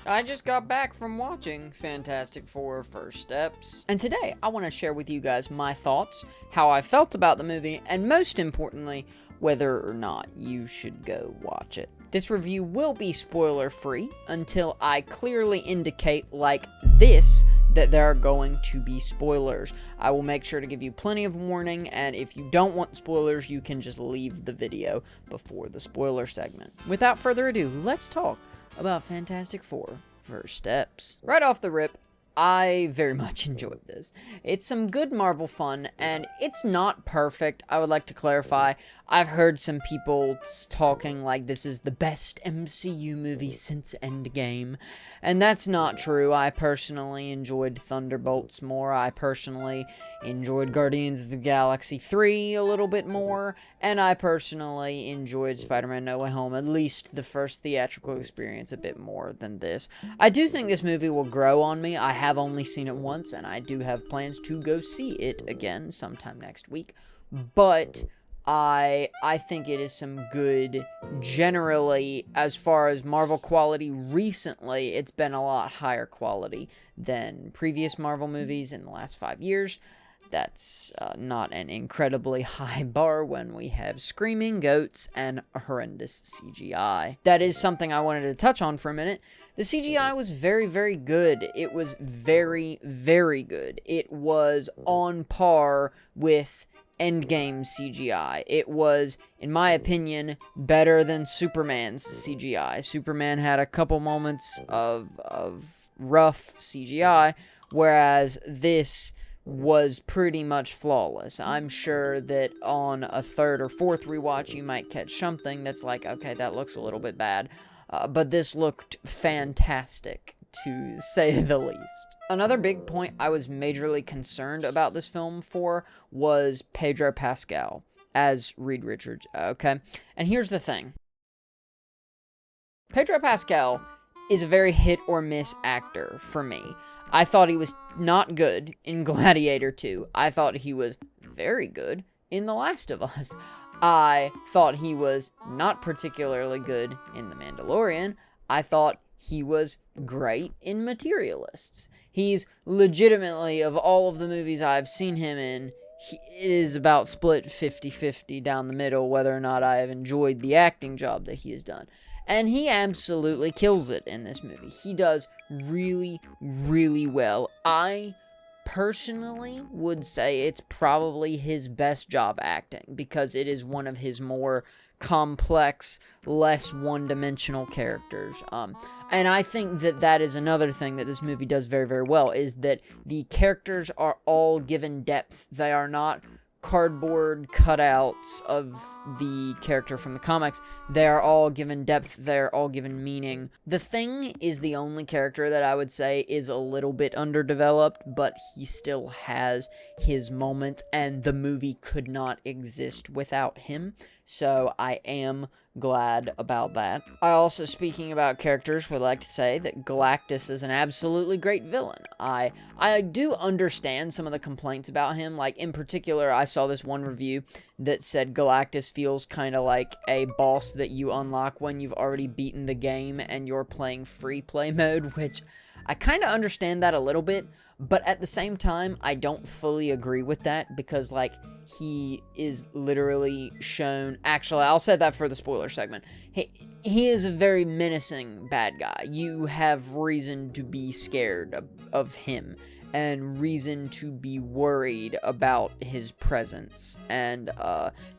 I just got back from watching Fantastic Four First Steps, and today I want to share with you guys my thoughts, how I felt about the movie, and most importantly, whether or not you should go watch it. This review will be spoiler free until I clearly indicate, like this, that there are going to be spoilers. I will make sure to give you plenty of warning, and if you don't want spoilers, you can just leave the video before the spoiler segment. Without further ado, let's talk about Fantastic Four First Steps. Right off the rip, I very much enjoyed this. It's some good Marvel fun, and it's not perfect, I would like to clarify. I've heard some people talking like this is the best MCU movie since Endgame, and that's not true. I personally enjoyed Thunderbolts more. I personally enjoyed Guardians of the Galaxy 3 a little bit more, and I personally enjoyed Spider-Man No Way Home, at least the first theatrical experience, a bit more than this. I do think this movie will grow on me. I have only seen it once, and I do have plans to go see it again sometime next week, but I think it is some good, generally, as far as Marvel quality recently, it's been a lot higher quality than previous Marvel movies in the last 5 years. That's not an incredibly high bar when we have screaming goats and horrendous CGI. That is something I wanted to touch on for a minute. The CGI was very, very good. It was very, very good. It was on par with Endgame CGI. It was, in my opinion, better than Superman's CGI. Superman had a couple moments of rough CGI, whereas this was pretty much flawless. I'm sure that on a third or fourth rewatch, you might catch something that's like, okay, that looks a little bit bad. But this looked fantastic, to say the least. Another big point I was majorly concerned about this film for was Pedro Pascal as Reed Richards, okay? And here's the thing. Pedro Pascal is a very hit or miss actor for me. I thought he was not good in Gladiator 2. I thought he was very good in The Last of Us. I thought he was not particularly good in The Mandalorian. I thought he was great in Materialists. He's legitimately, of all of the movies I've seen him in, it is about split 50-50 down the middle whether or not I have enjoyed the acting job that he has done. And he absolutely kills it in this movie. He does really, really well. I personally would say it's probably his best job acting because it is one of his more complex, less one-dimensional characters. And I think that is another thing that this movie does very, very well, is that the characters are all given depth. They are not cardboard cutouts of the character from the comics. They are all given depth. They're all given meaning. The Thing is the only character that I would say is a little bit underdeveloped, but he still has his moment, and the movie could not exist without him. So I am glad about that. I also, speaking about characters, would like to say that Galactus is an absolutely great villain. I do understand some of the complaints about him. Like, in particular, I saw this one review that said Galactus feels kind of like a boss that you unlock when you've already beaten the game and you're playing free play mode, which I kind of understand that a little bit, but at the same time, I don't fully agree with that because, like, he is literally shown... Actually, I'll say that for the spoiler segment. He is a very menacing bad guy. You have reason to be scared of him and reason to be worried about his presence. And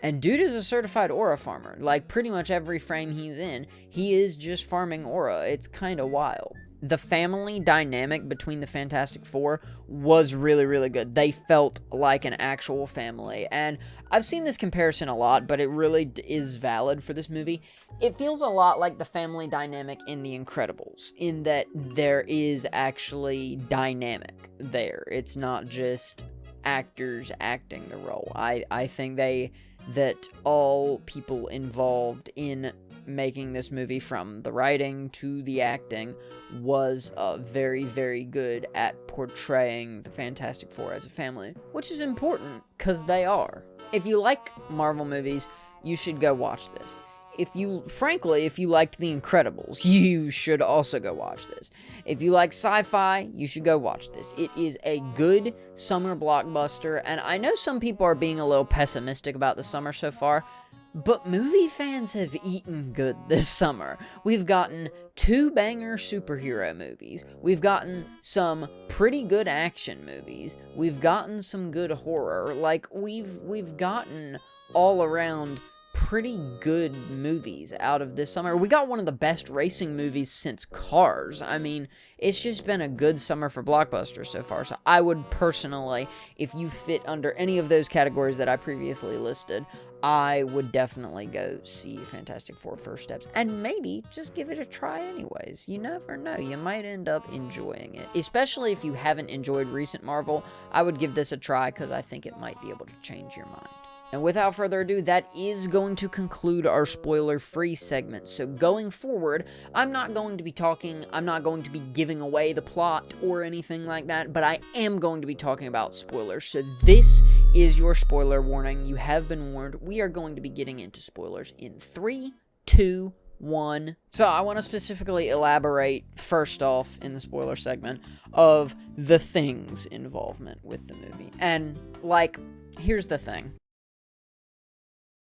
dude is a certified aura farmer. Like, pretty much every frame he's in, he is just farming aura. It's kind of wild. The family dynamic between the Fantastic Four was really, really good. They felt like an actual family. And I've seen this comparison a lot, but it really is valid for this movie. It feels a lot like the family dynamic in The Incredibles, in that there is actually dynamic there. It's not just actors acting the role. I think that all people involved in making this movie, from the writing to the acting, was very, very good at portraying the Fantastic Four as a family, which is important, because they are. If you like Marvel movies, you should go watch this. frankly, if you liked The Incredibles, you should also go watch this. If you like sci-fi, you should go watch this. It is a good summer blockbuster, and I know some people are being a little pessimistic about the summer so far, but movie fans have eaten good this summer. We've gotten 2 banger superhero movies. We've gotten some pretty good action movies. We've gotten some good horror. Like, we've gotten all around pretty good movies out of this summer. We got one of the best racing movies since Cars. I mean, it's just been a good summer for blockbusters so far. So I would personally, if you fit under any of those categories that I previously listed, I would definitely go see Fantastic Four First Steps, and maybe just give it a try anyways. You never know, you might end up enjoying it. Especially if you haven't enjoyed recent Marvel, I would give this a try because I think it might be able to change your mind. And without further ado, that is going to conclude our spoiler-free segment. So going forward, I'm not going to be giving away the plot or anything like that, but I am going to be talking about spoilers. So this is your spoiler warning. You have been warned. We are going to be getting into spoilers in 3, 2, 1. So I want to specifically elaborate, first off, in the spoiler segment, of the Thing's involvement with the movie. And, like, here's the thing.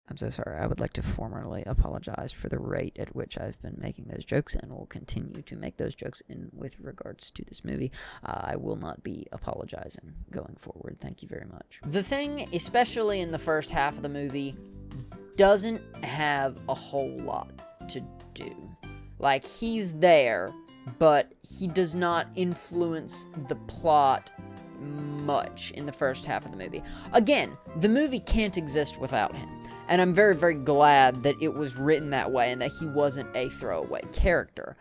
I'm so sorry. I would like to formally apologize for the rate at which I've been making those jokes, and will continue to make those jokes in with regards to this movie. I will not be apologizing going forward. Thank you very much. The Thing, especially in the first half of the movie, doesn't have a whole lot to do. Like, he's there, but he does not influence the plot much in the first half of the movie. Again, the movie can't exist without him. And I'm very, very glad that it was written that way and that he wasn't a throwaway character.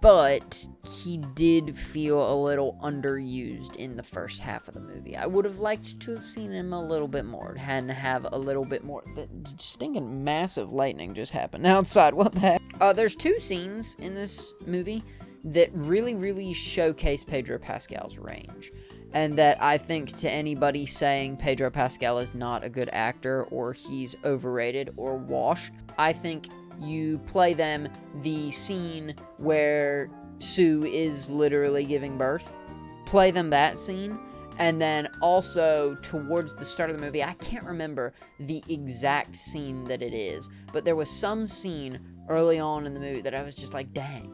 But he did feel a little underused in the first half of the movie. I would have liked to have seen him a little bit more and have a little bit more. The stinking massive lightning just happened outside. What the heck? There's 2 scenes in this movie that really, really showcase Pedro Pascal's range. And that I think to anybody saying Pedro Pascal is not a good actor, or he's overrated or washed, I think you play them the scene where Sue is literally giving birth. Play them that scene. And then also towards the start of the movie, I can't remember the exact scene that it is, but there was some scene early on in the movie that I was just like, dang,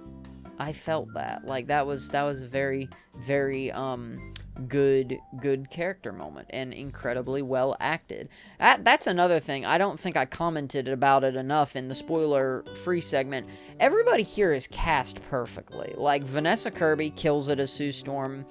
I felt that. Like, that was a very, very, good character moment, and incredibly well acted. That's another thing. I don't think I commented about it enough in the spoiler-free segment. Everybody here is cast perfectly. Like, Vanessa Kirby kills it as Sue Storm.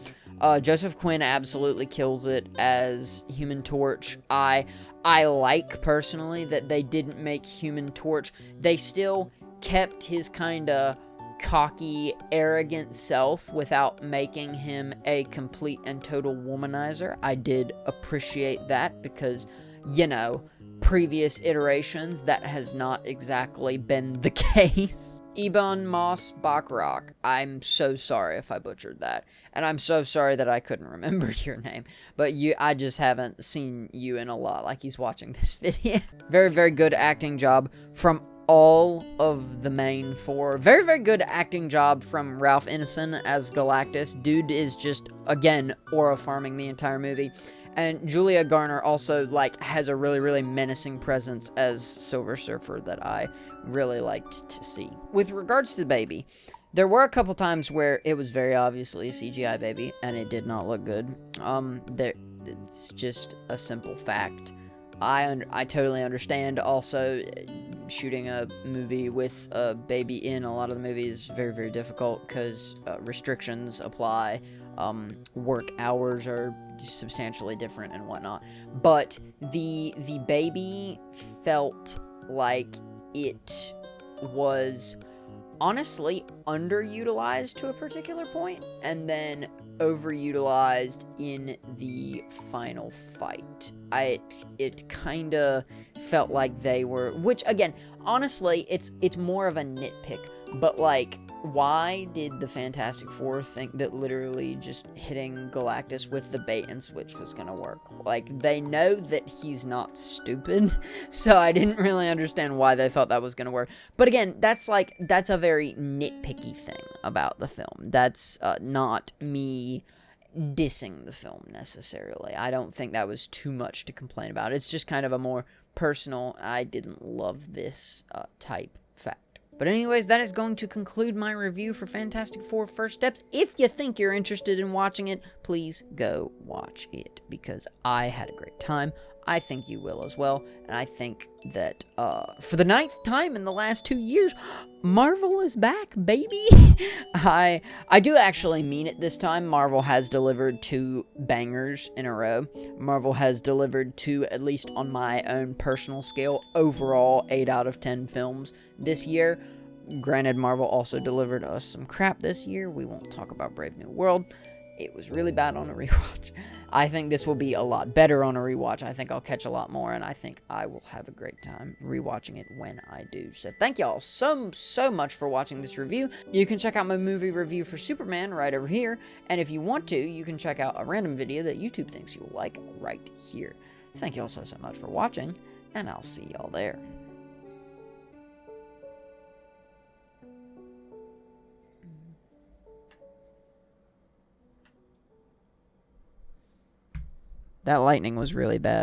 Joseph Quinn absolutely kills it as Human Torch. I like, personally, that they didn't make Human Torch. They still kept his kinda cocky, arrogant self without making him a complete and total womanizer. I did appreciate that because, you know, previous iterations, that has not exactly been the case. Ebon Moss Bachrach. I'm so sorry if I butchered that. And I'm so sorry that I couldn't remember your name. But I just haven't seen you in a lot, like he's watching this video. Very, very good acting job from all of the main 4. Very, very good acting job from Ralph Ineson as Galactus. Dude is just, again, aura farming the entire movie. And Julia Garner also, like, has a really, really menacing presence as Silver Surfer that I really liked to see. With regards to the baby, there were a couple times where it was very obviously a CGI baby, and it did not look good. It's just a simple fact. I totally understand. Also, shooting a movie with a baby in a lot of the movies is very, very difficult because restrictions apply. Work hours are substantially different and whatnot. But the baby felt like it was honestly underutilized to a particular point, and then overutilized in the final fight. It kind of felt like they were, which again, honestly, it's more of a nitpick, but like, why did the Fantastic Four think that literally just hitting Galactus with the bait and switch was gonna work? Like, they know that he's not stupid, so I didn't really understand why they thought that was gonna work. But again, that's a very nitpicky thing about the film. That's not me dissing the film necessarily. I don't think that was too much to complain about. It's just kind of a more personal, I didn't love this type fact. But anyways, that is going to conclude my review for Fantastic Four First Steps. If you think you're interested in watching it, please go watch it, because I had a great time. I think you will as well, and I think that for the 9th time in the last 2 years, Marvel is back, baby. I do actually mean it this time. Marvel has delivered 2 bangers in a row. Marvel has delivered 2, at least on my own personal scale, overall 8 out of 10 films this year. Granted, Marvel also delivered us some crap this year. We won't talk about Brave New World. It was really bad on a rewatch. I think this will be a lot better on a rewatch. I think I'll catch a lot more, and I think I will have a great time rewatching it when I do. So thank y'all so much for watching this review. You can check out my movie review for Superman right over here, and if you want to, you can check out a random video that YouTube thinks you'll like right here. Thank y'all so much for watching, and I'll see y'all there. That lightning was really bad.